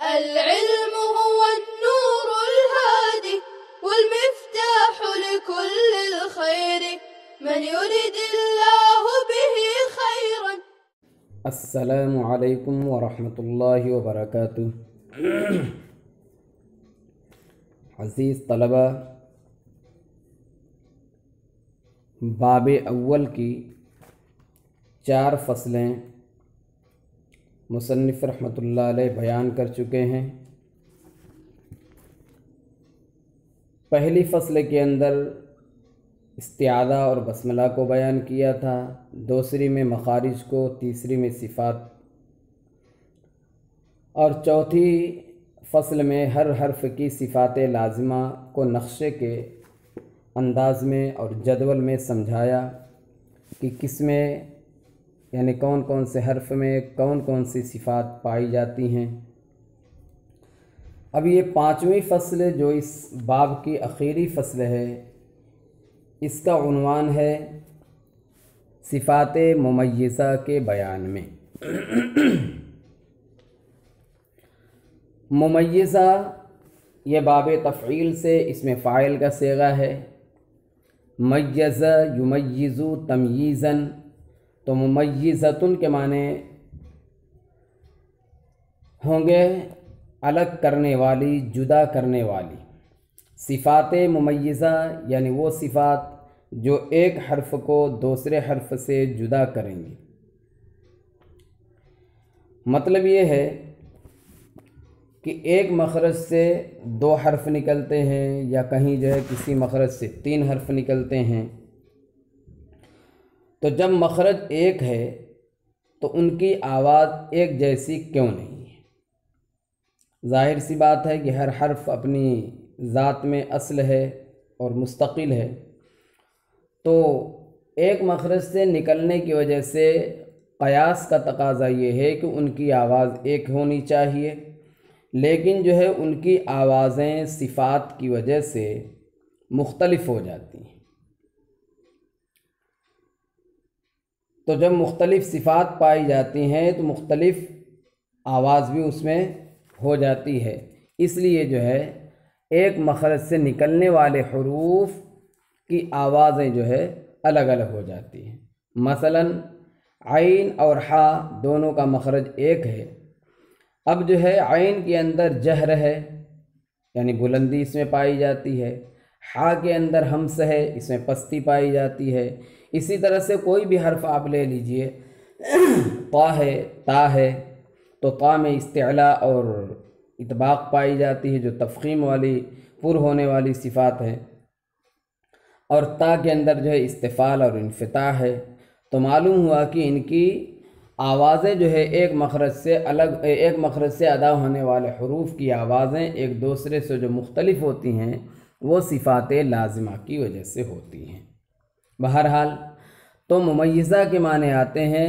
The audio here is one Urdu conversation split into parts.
العلم هو النور الهادي والمفتاح لكل الخير من يرد الله به خيرا. السلام علیکم ورحمۃ اللہ وبرکاتہ۔ عزیز طلبہ، باب اول کی 4 فصلیں مصنف رحمۃ اللہ علیہ بیان کر چکے ہیں۔ پہلی فصل کے اندر استعاذہ اور بسملہ کو بیان کیا تھا، دوسری میں مخارج کو، تیسری میں صفات، اور چوتھی فصل میں ہر حرف کی صفات لازمہ کو نقشے کے انداز میں اور جدول میں سمجھایا کہ کس میں یعنی کون کون سے حرف میں کون کون سی صفات پائی جاتی ہیں۔ اب یہ 5ویں فصل جو اس باب کی آخری فصل ہے، اس کا عنوان ہے صفات ممیزہ کے بیان میں۔ ممیزہ یہ باب تفعیل سے اس میں فاعل کا صیغہ ہے۔ میز یمیز تمییزاً، تو ممیزۃن کے معنی ہوں گے الگ کرنے والی، جدا کرنے والی۔ صفات ممیزہ یعنی وہ صفات جو ایک حرف کو دوسرے حرف سے جدا کریں گی۔ مطلب یہ ہے کہ ایک مخرج سے 2 حرف نکلتے ہیں، یا کہیں جو ہے کسی مخرج سے 3 حرف نکلتے ہیں، تو جب مخرج ایک ہے تو ان کی آواز ایک جیسی کیوں نہیں ہے؟ ظاہر سی بات ہے کہ ہر حرف اپنی ذات میں اصل ہے اور مستقل ہے، تو ایک مخرج سے نکلنے کی وجہ سے قیاس کا تقاضا یہ ہے کہ ان کی آواز ایک ہونی چاہیے، لیکن جو ہے ان کی آوازیں صفات کی وجہ سے مختلف ہو جاتی ہیں۔ تو جب مختلف صفات پائی جاتی ہیں تو مختلف آواز بھی اس میں ہو جاتی ہے، اس لیے جو ہے ایک مخرج سے نکلنے والے حروف کی آوازیں جو ہے الگ الگ ہو جاتی ہیں۔ مثلا عین اور حا دونوں کا مخرج ایک ہے، اب جو ہے عین کے اندر جہر ہے یعنی بلندی اس میں پائی جاتی ہے، حا کے اندر ہمس ہے، اس میں پستی پائی جاتی ہے۔ اسی طرح سے کوئی بھی حرف آپ لے لیجئے، طا ہے، تا ہے، تو طا میں استعلاء اور اطباق پائی جاتی ہے جو تفخیم والی پر ہونے والی صفات ہے، اور تا کے اندر جو ہے استفعال اور انفتاح ہے۔ تو معلوم ہوا کہ ان کی آوازیں جو ہے ایک مخرج سے ادا ہونے والے حروف کی آوازیں ایک دوسرے سے جو مختلف ہوتی ہیں وہ صفات لازمہ کی وجہ سے ہوتی ہیں۔ بہرحال تو ممیزہ کے معنی آتے ہیں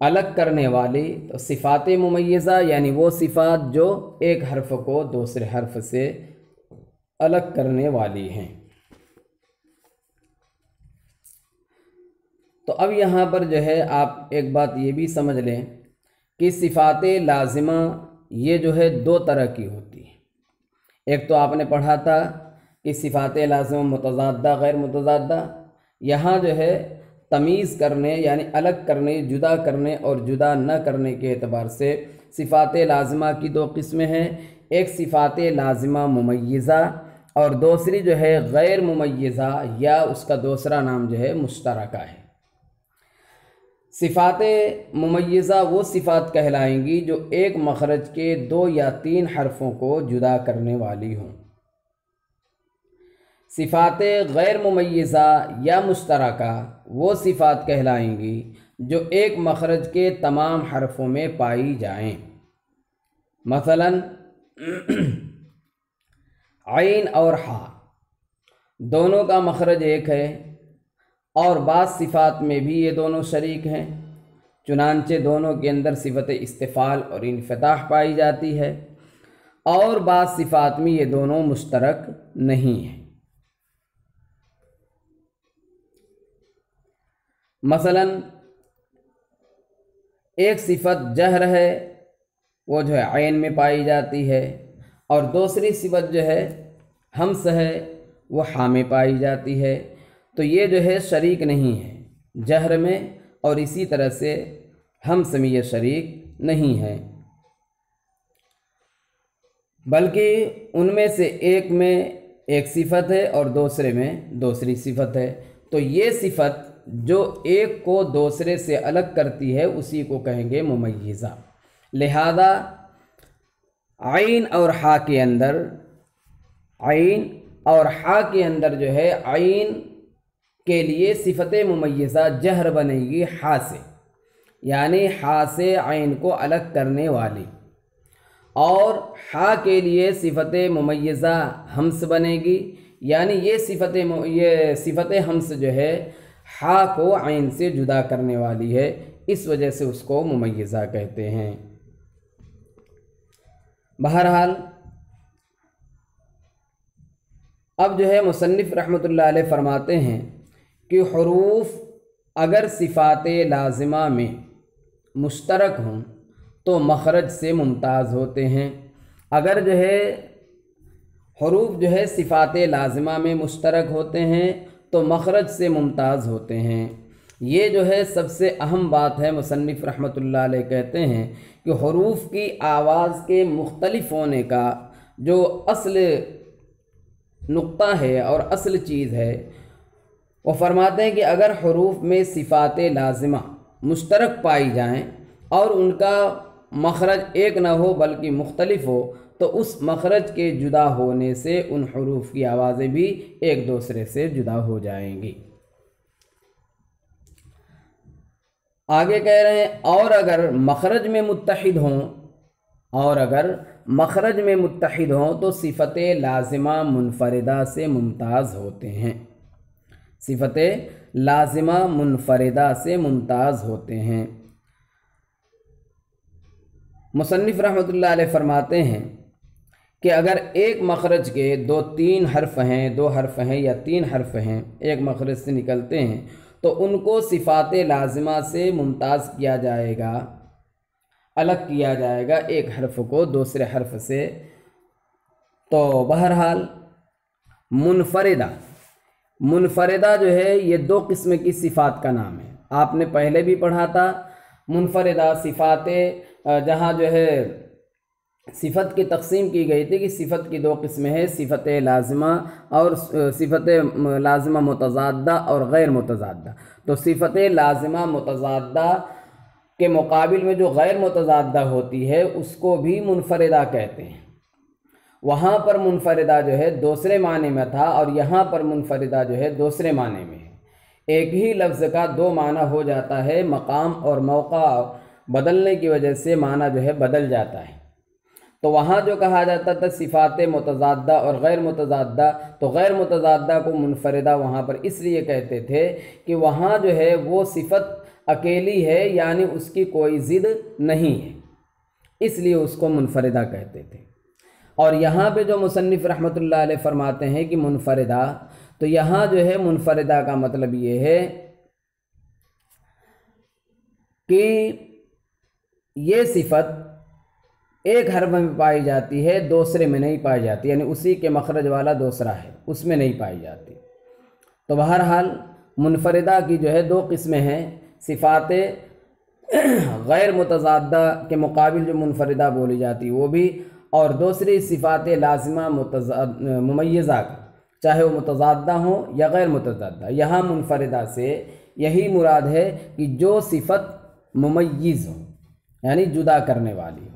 الگ کرنے والی، تو صفات ممیزہ یعنی وہ صفات جو ایک حرف کو دوسرے حرف سے الگ کرنے والی ہیں۔ تو اب یہاں پر جو ہے آپ ایک بات یہ بھی سمجھ لیں کہ صفات لازمہ یہ جو ہے 2 طرح کی ہوتی ہیں۔ ایک تو آپ نے پڑھا تھا کہ صفات لازمہ متضادہ غیر متضادہ، یہاں جو ہے تمیز کرنے یعنی الگ کرنے، جدا کرنے اور جدا نہ کرنے کے اعتبار سے صفات لازمہ کی 2 قسمیں ہیں، ایک صفات لازمہ ممیزہ اور دوسری جو ہے غیر ممیزہ، یا اس کا دوسرا نام جو ہے مشترکہ ہے۔ صفات ممیزہ وہ صفات کہلائیں گی جو ایک مخرج کے 2 یا 3 حرفوں کو جدا کرنے والی ہوں۔ صفات غیر ممیزہ یا مشترکہ وہ صفات کہلائیں گی جو ایک مخرج کے تمام حرفوں میں پائی جائیں۔ مثلا عین اور حا دونوں کا مخرج ایک ہے، اور بعض صفات میں بھی یہ دونوں شریک ہیں، چنانچہ دونوں کے اندر صفت استفعال اور انفتاح پائی جاتی ہے، اور بعض صفات میں یہ دونوں مشترک نہیں ہیں۔ مثلا ایک صفت جہر ہے وہ جو ہے عین میں پائی جاتی ہے، اور دوسری صفت جو ہے ہمس ہے وہ ہاء میں پائی جاتی ہے۔ تو یہ جو ہے شریک نہیں ہے جہر میں، اور اسی طرح سے ہمس میں یہ شریک نہیں ہے، بلکہ ان میں سے ایک میں ایک صفت ہے اور دوسرے میں دوسری صفت ہے۔ تو یہ صفت جو ایک کو دوسرے سے الگ کرتی ہے اسی کو کہیں گے ممیزہ۔ لہذا عین اور ہاء کے اندر، عین اور ہاء کے اندر جو ہے عین کے لیے صفت ممیزہ جہر بنے گی ہاء سے، یعنی ہاء سے عین کو الگ کرنے والی، اور ہاء کے لیے صفت ممیزہ ہمس بنے گی، یعنی یہ صفت ہمس جو ہے ہاء کو عین سے جدا کرنے والی ہے، اس وجہ سے اس کو ممیزہ کہتے ہیں۔ بہرحال اب جو ہے مصنف رحمۃ اللہ علیہ فرماتے ہیں کہ حروف اگر صفات لازمہ میں مشترک ہوں تو مخرج سے ممتاز ہوتے ہیں۔ اگر جو ہے حروف جو ہے صفات لازمہ میں مشترک ہوتے ہیں تو مخرج سے ممتاز ہوتے ہیں۔ یہ جو ہے سب سے اہم بات ہے۔ مصنف رحمۃ اللہ علیہ کہتے ہیں کہ حروف کی آواز کے مختلف ہونے کا جو اصل نقطہ ہے اور اصل چیز ہے، وہ فرماتے ہیں کہ اگر حروف میں صفات لازمہ مشترک پائی جائیں اور ان کا مخرج ایک نہ ہو بلکہ مختلف ہو تو اس مخرج کے جدا ہونے سے ان حروف کی آوازیں بھی ایک دوسرے سے جدا ہو جائیں گی۔ آگے کہہ رہے ہیں اور اگر مخرج میں متحد ہوں، اور اگر مخرج میں متحد ہوں تو صفت لازمہ منفردہ سے ممتاز ہوتے ہیں، صفت لازمہ منفردہ سے ممتاز ہوتے ہیں۔ مصنف رحمۃ اللہ علیہ فرماتے ہیں کہ اگر ایک مخرج کے دو حرف ہیں یا تین حرف ہیں، ایک مخرج سے نکلتے ہیں تو ان کو صفات لازمہ سے ممتاز کیا جائے گا، الگ کیا جائے گا ایک حرف کو دوسرے حرف سے۔ تو بہرحال منفردہ جو ہے یہ دو قسم کی صفات کا نام ہے۔ آپ نے پہلے بھی پڑھا تھا منفردہ صفات، جہاں جو ہے صفت کی تقسیم کی گئی تھی کہ صفت کی دو قسمیں ہیں، صفت لازمہ اور صفت لازمہ متضادہ اور غیر متضادہ۔ تو صفت لازمہ متضادہ کے مقابل میں جو غیر متضادہ ہوتی ہے اس کو بھی منفردہ کہتے ہیں۔ وہاں پر منفردہ جو ہے دوسرے معنی میں تھا اور یہاں پر منفردہ جو ہے دوسرے معنی میں ہے۔ ایک ہی لفظ کا دو معنی ہو جاتا ہے، مقام اور موقع بدلنے کی وجہ سے معنی جو ہے بدل جاتا ہے۔ تو وہاں جو کہا جاتا تھا صفات متضادہ اور غیر متضادہ، تو غیر متضادہ کو منفردہ وہاں پر اس لیے کہتے تھے کہ وہاں جو ہے وہ صفت اکیلی ہے، یعنی اس کی کوئی ضد نہیں ہے، اس لیے اس کو منفردہ کہتے تھے۔ اور یہاں پہ جو مصنف رحمۃ اللہ علیہ فرماتے ہیں کہ منفردہ، تو یہاں جو ہے منفردہ کا مطلب یہ ہے کہ یہ صفت ایک حرف میں پائی جاتی ہے، دوسرے میں نہیں پائی جاتی، یعنی اسی کے مخرج والا دوسرا ہے اس میں نہیں پائی جاتی۔ تو بہرحال منفردہ کی جو ہے دو قسمیں ہیں، صفات غیر متضادہ کے مقابل جو منفردہ بولی جاتی وہ بھی، اور دوسری صفات لازمہ ممیزہ کا، چاہے وہ متضادہ ہوں یا غیر متضادہ۔ یہاں منفردہ سے یہی مراد ہے کہ جو صفت ممیز ہو، یعنی جدا کرنے والی ہو،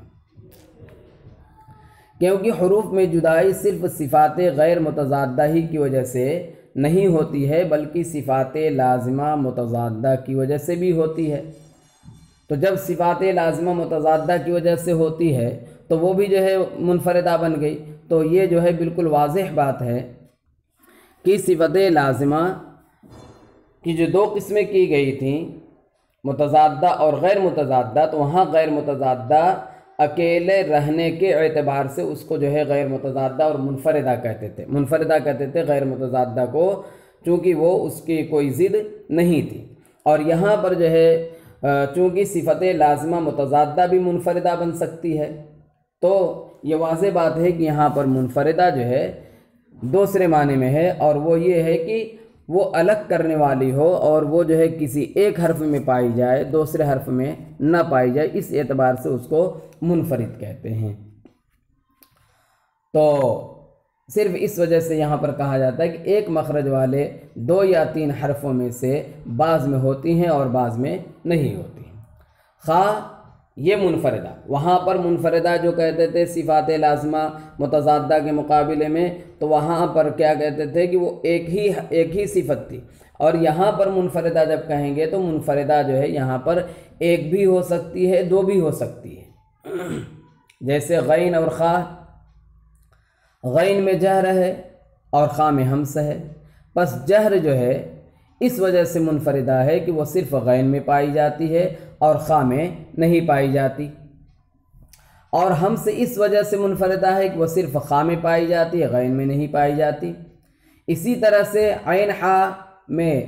کیونکہ حروف میں جدائی صرف صفات غیر متضادہ ہی کی وجہ سے نہیں ہوتی ہے بلکہ صفات لازمہ متضادہ کی وجہ سے بھی ہوتی ہے۔ تو جب صفات لازمہ متضادہ کی وجہ سے ہوتی ہے تو وہ بھی جو ہے منفردہ بن گئی۔ تو یہ جو ہے بالکل واضح بات ہے کہ صفت لازمہ کی جو دو قسمیں کی گئی تھیں، متضادہ اور غیر متضادہ، تو وہاں غیر متضادہ اکیلے رہنے کے اعتبار سے اس کو جو ہے غیر متضادہ اور منفردہ کہتے تھے، منفردہ کہتے تھے غیر متضادہ کو، چونکہ وہ اس کی کوئی ضد نہیں تھی۔ اور یہاں پر جو ہے چونکہ صفت لازمہ متضادہ بھی منفردہ بن سکتی ہے، تو یہ واضح بات ہے کہ یہاں پر منفردہ جو ہے دوسرے معنی میں ہے، اور وہ یہ ہے کہ وہ الگ کرنے والی ہو اور وہ جو ہے کسی ایک حرف میں پائی جائے، دوسرے حرف میں نہ پائی جائے، اس اعتبار سے اس کو منفرد کہتے ہیں۔ تو صرف اس وجہ سے یہاں پر کہا جاتا ہے کہ ایک مخرج والے 2 یا 3 حرفوں میں سے بعض میں ہوتی ہیں اور بعض میں نہیں ہوتی ہیں۔ خواہ یہ منفردہ، وہاں پر منفردہ جو کہتے تھے صفات لازمہ متضادہ کے مقابلے میں، تو وہاں پر کیا کہتے تھے کہ وہ ایک ہی صفت تھی، اور یہاں پر منفردہ جب کہیں گے تو منفردہ جو ہے یہاں پر ایک بھی ہو سکتی ہے، 2 بھی ہو سکتی ہے۔ جیسے غین اور خا، غین میں جہر ہے اور خا میں ہمس ہے، پس جہر جو ہے اس وجہ سے منفردہ ہے کہ وہ صرف غین میں پائی جاتی ہے اور خا میں نہیں پائی جاتی، اور ہمس اس وجہ سے منفردہ ہے کہ وہ صرف خا میں پائی جاتی ہے، غین میں نہیں پائی جاتی۔ اسی طرح سے عین حا میں،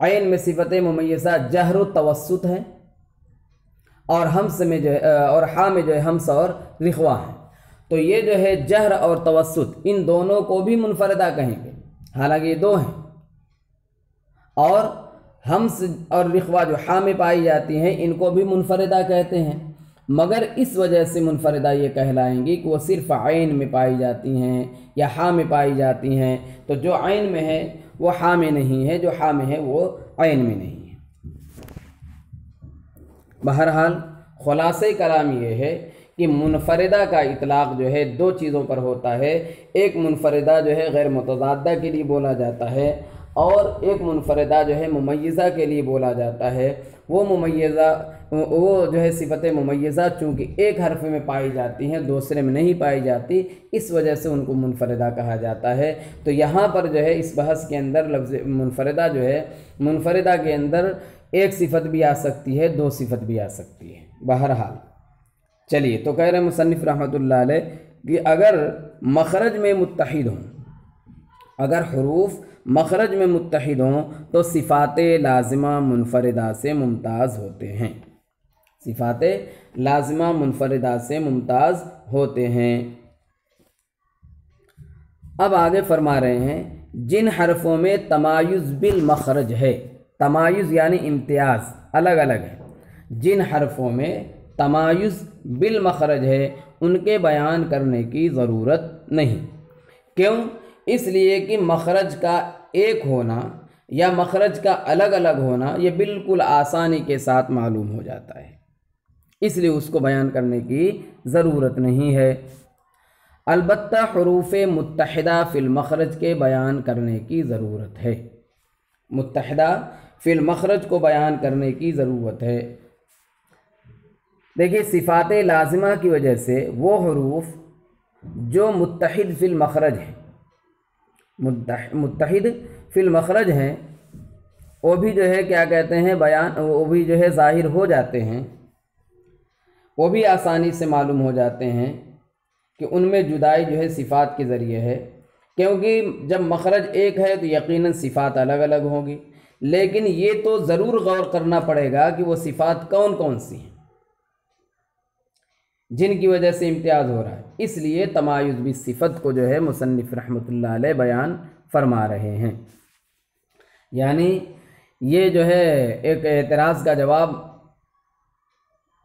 عین میں صفت ممیزہ جہر و توسط ہے، اور ہمس میں جو ہے اور حا میں جو ہے ہمس اور رخوا ہے، تو یہ جو ہے جہر اور توسط ان دونوں کو بھی منفردہ کہیں گے، حالانکہ یہ 2 ہیں، اور ہمس اور رخوا جو حا میں پائی جاتی ہیں ان کو بھی منفردہ کہتے ہیں، مگر اس وجہ سے منفردہ یہ کہلائیں گی کہ وہ صرف عین میں پائی جاتی ہیں یا حا میں پائی جاتی ہیں، تو جو عین میں ہے وہ حا میں نہیں ہے، جو حا میں ہے وہ عین میں نہیں ہے۔ بہرحال خلاصہ کلام یہ ہے کہ منفردہ کا اطلاق جو ہے 2 چیزوں پر ہوتا ہے، ایک منفردہ جو ہے غیر متضادہ کے لیے بولا جاتا ہے، اور ایک منفردہ جو ہے ممیزہ کے لیے بولا جاتا ہے۔ وہ ممیزہ، وہ جو ہے صفت ممیزہ چونکہ ایک حرف میں پائی جاتی ہیں، دوسرے میں نہیں پائی جاتی، اس وجہ سے ان کو منفردہ کہا جاتا ہے۔ تو یہاں پر جو ہے اس بحث کے اندر لفظ منفردہ جو ہے، منفردہ کے اندر ایک صفت بھی آ سکتی ہے، 2 صفت بھی آ سکتی ہے۔ بہرحال چلیے، تو کہہ رہے ہیں مصنف رحمۃ اللہ علیہ کہ اگر مخرج میں متحد ہوں، اگر حروف مخرج میں متحد ہوں تو صفات لازمہ منفردہ سے ممتاز ہوتے ہیں، صفات لازمہ منفردہ سے ممتاز ہوتے ہیں۔ اب آگے فرما رہے ہیں جن حرفوں میں تمایز بالمخرج ہے، تمایز یعنی امتیاز الگ الگ ہے، جن حرفوں میں تمایز بالمخرج ہے ان کے بیان کرنے کی ضرورت نہیں۔ کیوں؟ اس لیے کہ مخرج کا ایک ہونا یا مخرج کا الگ الگ ہونا یہ بالکل آسانی کے ساتھ معلوم ہو جاتا ہے، اس لیے اس کو بیان کرنے کی ضرورت نہیں ہے۔ البتہ حروف متحدہ فی المخرج کے بیان کرنے کی ضرورت ہے، متحدہ فی المخرج کو بیان کرنے کی ضرورت ہے۔ دیکھیے صفات لازمہ کی وجہ سے وہ حروف جو متحد فی المخرج ہیں، متحد فی المخرج ہیں، وہ بھی جو ہے کیا کہتے ہیں بیان، وہ بھی جو ہے ظاہر ہو جاتے ہیں، وہ بھی آسانی سے معلوم ہو جاتے ہیں کہ ان میں جدائی جو ہے صفات کے ذریعے ہے، کیونکہ جب مخرج ایک ہے تو یقیناً صفات الگ الگ ہوں گی، لیکن یہ تو ضرور غور کرنا پڑے گا کہ وہ صفات کون کون سی ہیں جن کی وجہ سے امتیاز ہو رہا ہے، اس لیے تمایز بالصفت کو جو ہے مصنف رحمۃ اللہ علیہ بیان فرما رہے ہیں۔ یعنی یہ جو ہے ایک اعتراض کا جواب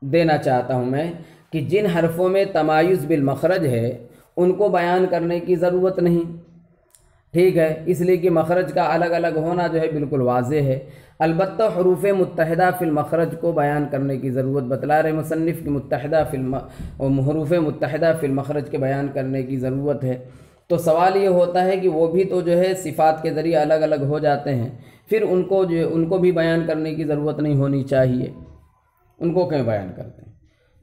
دینا چاہتا ہوں میں کہ جن حرفوں میں تمایز بالمخرج ہے ان کو بیان کرنے کی ضرورت نہیں، ٹھیک ہے، اس لیے کہ مخرج کا الگ الگ ہونا جو ہے بالکل واضح ہے۔ البتہ حروف متحدہ فی المخرج کو بیان کرنے کی ضرورت بتلا رہے مصنف کی، متحدہ حروف متحدہ فی المخرج کے بیان کرنے کی ضرورت ہے۔ تو سوال یہ ہوتا ہے کہ وہ بھی تو جو ہے صفات کے ذریعے الگ الگ ہو جاتے ہیں، پھر ان کو بھی بیان کرنے کی ضرورت نہیں ہونی چاہیے، ان کو کیوں بیان کرتے ہیں؟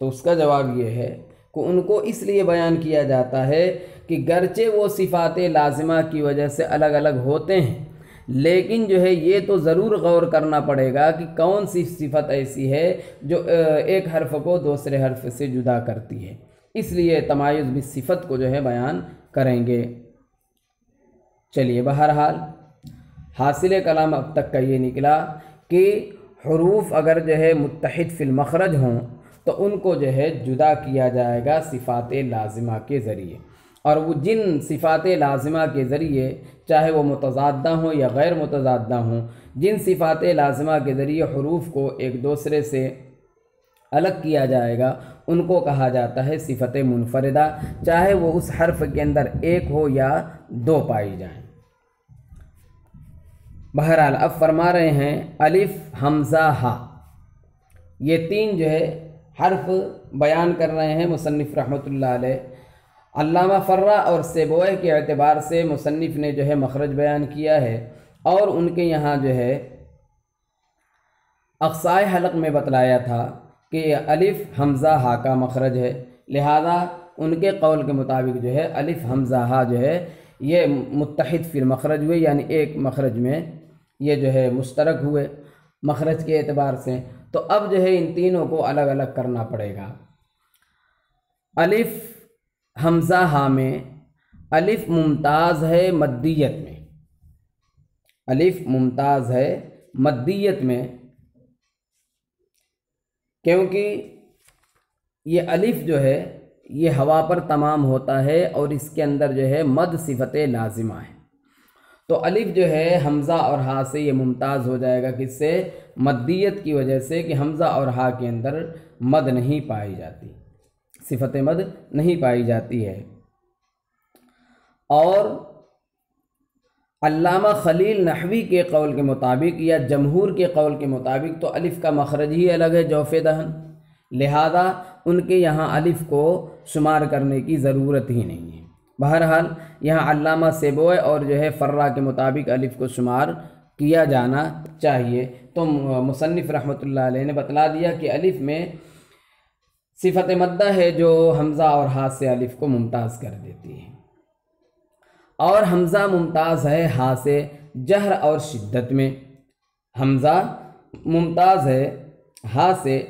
تو اس کا جواب یہ ہے کہ ان کو اس لیے بیان کیا جاتا ہے کہ گرچہ وہ صفات لازمہ کی وجہ سے الگ الگ ہوتے ہیں، لیکن جو ہے یہ تو ضرور غور کرنا پڑے گا کہ کون سی صفت ایسی ہے جو ایک حرف کو دوسرے حرف سے جدا کرتی ہے، اس لیے تمایز بالصفت کو جو ہے بیان کریں گے۔ چلیے، بہرحال حاصل کلام اب تک کا یہ نکلا کہ حروف اگر جو ہے متحد فی المخرج ہوں تو ان کو جو ہے جدا کیا جائے گا صفات لازمہ کے ذریعے، اور وہ جن صفات لازمہ کے ذریعے چاہے وہ متضادہ ہوں یا غیر متضادہ ہوں، جن صفات لازمہ کے ذریعے حروف کو ایک دوسرے سے الگ کیا جائے گا ان کو کہا جاتا ہے صفت منفردہ، چاہے وہ اس حرف کے اندر ایک ہو یا دو پائی جائیں۔ بہرحال اب فرما رہے ہیں الف حمزہ ہا، یہ تین جو ہے حرف بیان کر رہے ہیں مصنف رحمۃ اللہ علیہ۔ علامہ فرا اور سیبوئے کے اعتبار سے مصنف نے جو ہے مخرج بیان کیا ہے، اور ان کے یہاں جو ہے اقصائے حلق میں بتلایا تھا کہ یہ الف حمزہ ہا کا مخرج ہے، لہذا ان کے قول کے مطابق جو ہے الف حمزہ ہا جو ہے یہ متحد فی المخرج ہوئے، یعنی ایک مخرج میں یہ جو ہے مشترک ہوئے مخرج کے اعتبار سے۔ تو اب جو ہے ان تینوں کو الگ الگ کرنا پڑے گا۔ الف حمزہ ہا میں الف ممتاز ہے مدیت میں، الف ممتاز ہے مدیت میں، کیونکہ یہ الف جو ہے یہ ہوا پر تمام ہوتا ہے اور اس کے اندر جو ہے مد صفت لازمہ ہے، تو الف جو ہے حمزہ اور ہا سے یہ ممتاز ہو جائے گا، کس سے؟ مدیت کی وجہ سے، کہ حمزہ اور ہا کے اندر مد نہیں پائی جاتی، صفت مد نہیں پائی جاتی ہے۔ اور علامہ خلیل نحوی کے قول کے مطابق یا جمہور کے قول کے مطابق تو الف کا مخرج ہی الگ ہے جوف دہن، لہذا ان کے یہاں الف کو شمار کرنے کی ضرورت ہی نہیں ہے۔ بہرحال یہاں علامہ سیبوئے اور جو ہے فرا کے مطابق الف کو شمار کیا جانا چاہیے، تو مصنف رحمۃ اللہ علیہ نے بتلا دیا کہ الف میں صفت مدہ ہے جو حمزہ اور ہا سے الف کو ممتاز کر دیتی ہے، اور حمزہ ممتاز ہے ہا سے جہر اور شدت میں، حمزہ ممتاز ہے ہا سے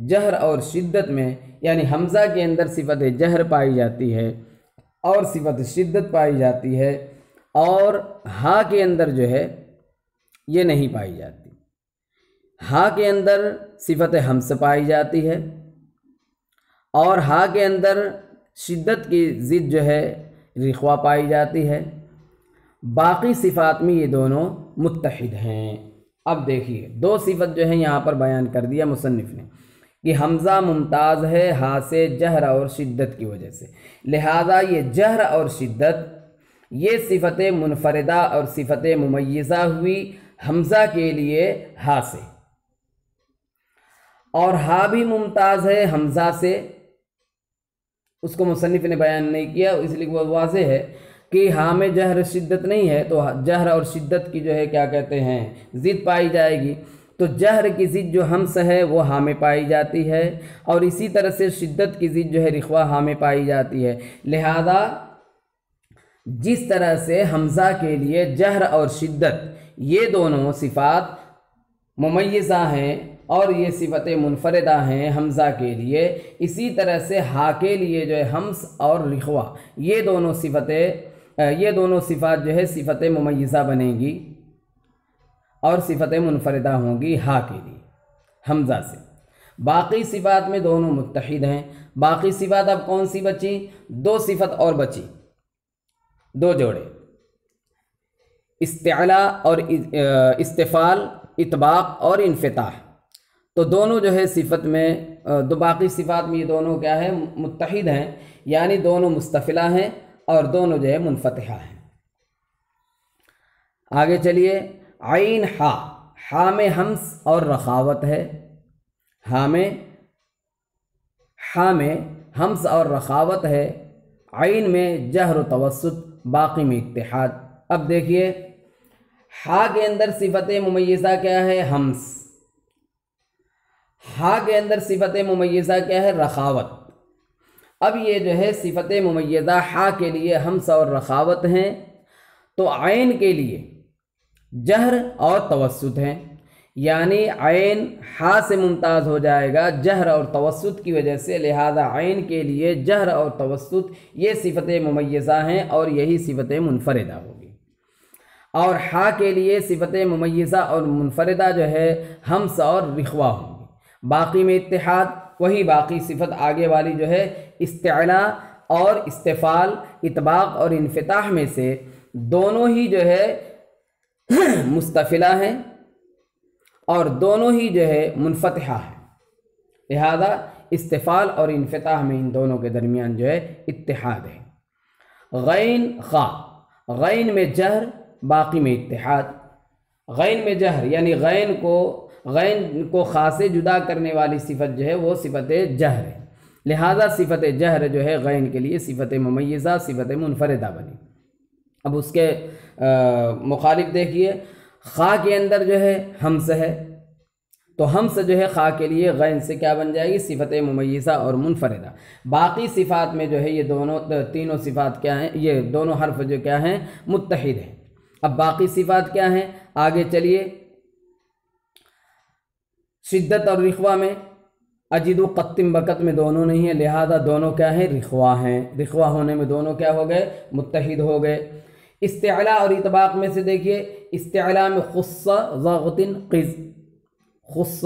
جہر اور شدت میں، یعنی حمزہ کے اندر صفت جہر پائی جاتی ہے اور صفت شدت پائی جاتی ہے، اور ہا کے اندر جو ہے یہ نہیں پائی جاتی، ہا کے اندر صفت ہمس پائی جاتی ہے، اور ہا کے اندر شدت کی ضد جو ہے رخوا پائی جاتی ہے، باقی صفات میں یہ دونوں متحد ہیں۔ اب دیکھیے دو صفت جو ہے یہاں پر بیان کر دیا مصنف نے کہ حمزہ ممتاز ہے ہا سے جہر اور شدت کی وجہ سے، لہذا یہ جہر اور شدت یہ صفت منفردہ اور صفت ممیزہ ہوئی حمزہ کے لیے ہا سے، اور ہا بھی ممتاز ہے حمزہ سے، اس کو مصنف نے بیان نہیں کیا، اس لیے وہ واضح ہے کہ ہا میں جہر شدت نہیں ہے، تو جہر اور شدت کی جو ہے کیا کہتے ہیں ضد پائی جائے گی، تو جہر کی ضد جو ہمس ہے وہ ہا میں پائی جاتی ہے، اور اسی طرح سے شدت کی ضد جو ہے رخوا ہا میں پائی جاتی ہے، لہذا جس طرح سے حمزہ کے لیے جہر اور شدت یہ دونوں صفات ممیزہ ہیں اور یہ صفت منفردہ ہیں حمزہ کے لیے، اسی طرح سے ہا کے لیے جو ہے ہمس اور رخوا یہ دونوں صفات جو ہے صفت ممیزہ بنیں گی اور صفت منفردہ ہوں گی ہا کے لیے حمزہ سے۔ باقی صفات میں دونوں متحد ہیں۔ باقی صفات اب کون سی بچی؟ دو صفت اور بچی، دو جوڑے، استعلاء اور استفال، اطباق اور انفتاح، تو دونوں جو ہے صفت میں دو باقی صفات میں یہ دونوں کیا ہے متحد ہیں، یعنی دونوں مستفلہ ہیں اور دونوں جو ہے منفتحہ ہیں۔ آگے چلیے، عین ہا، ہا میں ہمس اور رخاوت ہے، ہا میں ہمس اور رخاوت ہے، عین میں جہر و توسط، باقی میں اتحاد۔ اب دیکھیے ہا کے اندر صفت ممیزہ کیا ہے؟ ہمس، ہا کے اندر صفت ممیزہ کیا ہے؟ رخاوت۔ اب یہ جو ہے صفت ممیزہ ہا کے لیے ہمس اور رخاوت ہیں، تو عین کے لیے جہر اور توسط ہیں، یعنی عین ہا سے ممتاز ہو جائے گا جہر اور توسط کی وجہ سے، لہذا عین کے لیے جہر اور توسط یہ صفت ممیزہ ہیں اور یہی صفت منفردہ ہوگی۔ اور ہا کے لیے صفت ممیزہ اور منفردہ جو ہے ہمس اور رخوا ہوں گی۔ باقی میں اتحاد، وہی باقی صفت آگے والی جو ہے استعلاء اور استفال، اطباق اور انفتاح میں سے دونوں ہی جو ہے مستفلہ ہیں اور دونوں ہی جو ہے منفتحہ ہیں، لہذا استفال اور انفتاح میں ان دونوں کے درمیان جو ہے اتحاد ہے۔ غین خا، غین میں جہر، باقی میں اتحاد۔ غین میں جہر یعنی غین کو خا سے جدا کرنے والی صفت جو ہے وہ صفت جہر ہے، لہذا صفت جہر جو ہے غین کے لیے صفت ممیزہ، صفت منفردہ بنی۔ اب اس کے مخالف دیکھیے، خا کے اندر جو ہے ہمس ہے، تو ہمس جو ہے خا کے لیے غین سے کیا بن جائے گی؟ صفت ممیزہ اور منفردہ۔ باقی صفات میں جو ہے یہ تینوں صفات کیا ہیں؟ یہ دونوں حرف جو کیا ہیں؟ متحد ہیں۔ اب باقی صفات کیا ہیں؟ آگے چلیے، شدت اور رخوا میں اجد و قتم بکت میں دونوں نہیں ہیں، لہذا دونوں کیا ہیں؟ رخوا ہیں۔ رخوا ہونے میں دونوں کیا ہو گئے؟ متحد ہو گئے۔ استعلاء اور اطباق میں سے دیکھیے، استعلاء میں خص ضغط قز، خص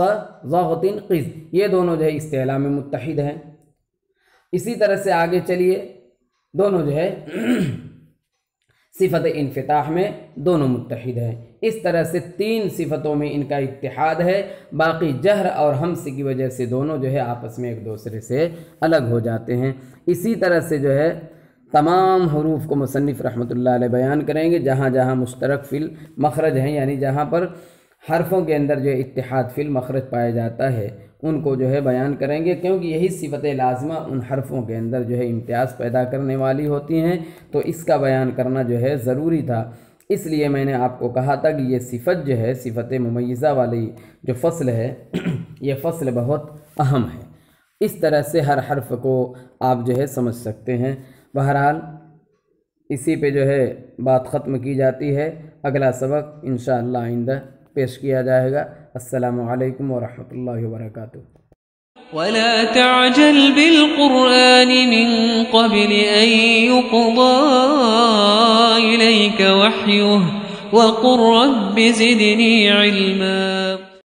ضغط قز، یہ دونوں جو ہے استعلاء میں متحد ہیں۔ اسی طرح سے آگے چلیے، دونوں جو ہے صفت انفتاح میں دونوں متحد ہیں۔ اس طرح سے تین صفتوں میں ان کا اتحاد ہے، باقی جہر اور ہمس کی وجہ سے دونوں جو ہے آپس میں ایک دوسرے سے الگ ہو جاتے ہیں۔ اسی طرح سے جو ہے تمام حروف کو مصنف رحمۃ اللہ علیہ بیان کریں گے، جہاں جہاں مشترک فی المخرج ہیں، یعنی جہاں پر حرفوں کے اندر جو اتحاد فی المخرج پایا جاتا ہے ان کو جو ہے بیان کریں گے، کیونکہ یہی صفت لازمہ ان حرفوں کے اندر جو ہے امتیاز پیدا کرنے والی ہوتی ہیں، تو اس کا بیان کرنا جو ہے ضروری تھا۔ اس لیے میں نے آپ کو کہا تھا کہ یہ صفت جو ہے صفت ممیزہ والی جو فصل ہے یہ فصل بہت اہم ہے، اس طرح سے ہر حرف کو آپ جو ہے سمجھ سکتے ہیں۔ بہرحال اسی پہ جو ہے بات ختم کی جاتی ہے، اگلا سبق انشاءاللہ آئندہ پیش کیا جائے گا۔ السلام علیکم ورحمۃ اللہ وبرکاتہ۔ ولا تعجل بالقرآن من قبل أن يقضى إليك وحيه وقل رب زدني علما